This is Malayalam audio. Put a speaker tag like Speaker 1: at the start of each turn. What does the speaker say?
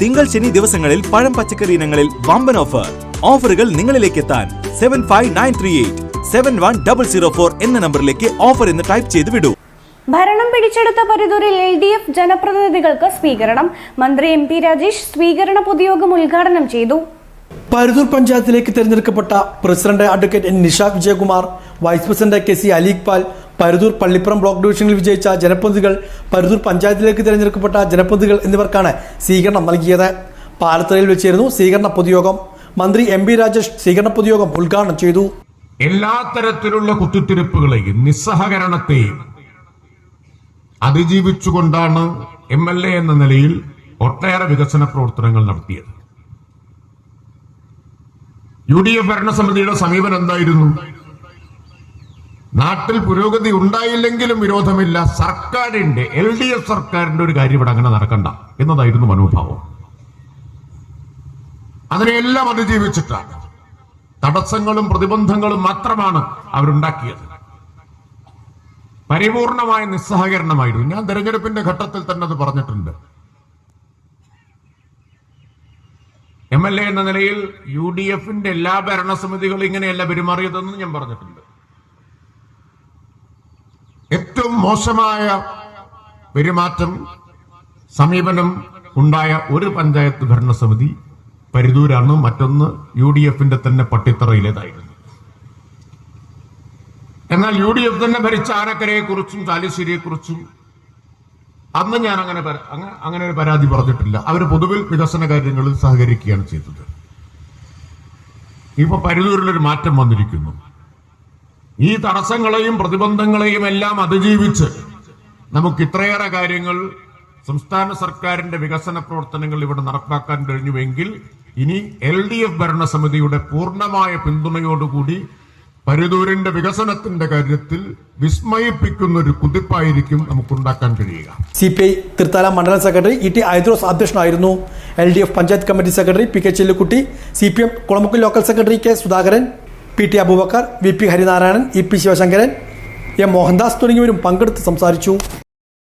Speaker 1: തിങ്കൾ ശനി ദിവസങ്ങളിൽ പഴം പച്ചക്കറി ഇനങ്ങളിൽ വമ്പൻ ഓഫർ. ഓഫറുകൾ നിങ്ങളിലേക്ക് എത്താൻ 75938 എന്ന നമ്പറിലേക്ക് ഓഫർ എന്ന് ടൈപ്പ് ചെയ്ത് വിടൂ.
Speaker 2: ഭരണം പിടിച്ചെടുത്ത പരുതൂരിൽ LDF ജനപ്രതിനിധികൾക്ക് സ്വീകരണം. മന്ത്രി MP രാജേഷ് സ്വീകരണ പൊതുയോഗം ഉദ്ഘാടനം ചെയ്തു.
Speaker 3: പരുതൂർ പഞ്ചായത്തിലേക്ക് തെരഞ്ഞെടുക്കപ്പെട്ട president advocate Nisha Vijayakumar, vice president KC Ali Iqbal, Paruthur Pallippuram block ഡിവിഷനിൽ വിജയിച്ച ജനപ്രതിനിധികൾ, പരുതൂർ പഞ്ചായത്തിലേക്ക് തെരഞ്ഞെടുക്കപ്പെട്ട ജനപ്രതിനിധികൾ എന്നിവർക്കാണ് സ്വീകരണം നൽകിയത്. പാലത്തറയിൽ വെച്ചായിരുന്നു സ്വീകരണ പൊതുയോഗം. മന്ത്രി MP രാജേഷ് സ്വീകരണ പൊതുയോഗം ഉദ്ഘാടനം ചെയ്തു.
Speaker 4: എല്ലാ തരത്തിലുള്ള കുത്തിത്തിരിപ്പുകളെയും നിസ്സഹകരണത്തെയും അതിജീവിച്ചുകൊണ്ടാണ് MLA എന്ന നിലയിൽ ഒട്ടേറെ വികസന പ്രവർത്തനങ്ങൾ നടത്തിയത്. UDF ഭരണസമിതിയുടെ സമീപനം എന്തായിരുന്നു? നാട്ടിൽ പുരോഗതി ഉണ്ടായില്ലെങ്കിലും വിരോധമില്ല, സർക്കാരിന്റെ LDF സർക്കാരിന്റെ ഒരു കാര്യം ഇവിടെ അങ്ങനെ നടക്കണ്ട എന്നതായിരുന്നു മനോഭാവം. അതിനെല്ലാം അതിജീവിച്ചിട്ടാണ്, തടസ്സങ്ങളും പ്രതിബന്ധങ്ങളും മാത്രമാണ് അവരുണ്ടാക്കിയത്. പരിപൂർണമായ നിസ്സഹകരണമായിരുന്നു. ഞാൻ തെരഞ്ഞെടുപ്പിന്റെ ഘട്ടത്തിൽ തന്നെ അത് പറഞ്ഞിട്ടുണ്ട്. MLA എന്ന നിലയിൽ UDFന്റെ എല്ലാ ഭരണസമിതികളും ഇങ്ങനെയല്ല പെരുമാറിയതെന്ന് ഞാൻ പറഞ്ഞിട്ടുണ്ട്. ഏറ്റവും മോശമായ പെരുമാറ്റം, സമീപനം ഉണ്ടായ ഒരു പഞ്ചായത്ത് ഭരണസമിതി പരുതൂരാണ്. മറ്റൊന്ന് UDFന്റെ തന്നെ പട്ടിത്തറയിലേതായിരുന്നു. എന്നാൽ UDF തന്നെ ഭരിച്ച ആനക്കരയെക്കുറിച്ചും ചാലിശ്ശേരിയെക്കുറിച്ചും അന്ന് ഞാൻ അങ്ങനെ ഒരു പരാതി പറഞ്ഞിട്ടില്ല. അവർ പൊതുവിൽ വികസന കാര്യങ്ങളിൽ സഹകരിക്കുകയാണ് ചെയ്തത്. ഇപ്പൊ പരുതൂരിലൊരു മാറ്റം വന്നിരിക്കുന്നു. ഈ തടസ്സങ്ങളെയും പ്രതിബന്ധങ്ങളെയും എല്ലാം അതിജീവിച്ച് നമുക്ക് ഇത്രയേറെ കാര്യങ്ങൾ സംസ്ഥാന സർക്കാരിന്റെ വികസന പ്രവർത്തനങ്ങൾ ഇവിടെ നടപ്പാക്കാൻ കഴിഞ്ഞുവെങ്കിൽ ഇനി LDF ഭരണസമിതിയുടെ പൂർണ്ണമായ പിന്തുണയോടുകൂടി പരുതൂരിന്റെ വികസനത്തിന്റെ കാര്യത്തിൽ വിസ്മയിപ്പിക്കുന്ന ഒരു കുതിപ്പായിരിക്കും നമുക്കുണ്ടാക്കാൻ കഴിയുക.
Speaker 3: CPI തൃത്താല മണ്ഡലം സെക്രട്ടറി ET ഐദ്രോസ് അധ്യക്ഷനായിരുന്നു. LDF panchayat committee secretary PK Chellukutty, CPM കുളമുക്കിൽ local secretary K Sudhakaran, PT Abubakar, VP Harinarayanan, EP Sivasankaran, M Mohandas തുടങ്ങിയവരും പങ്കെടുത്ത് സംസാരിച്ചു.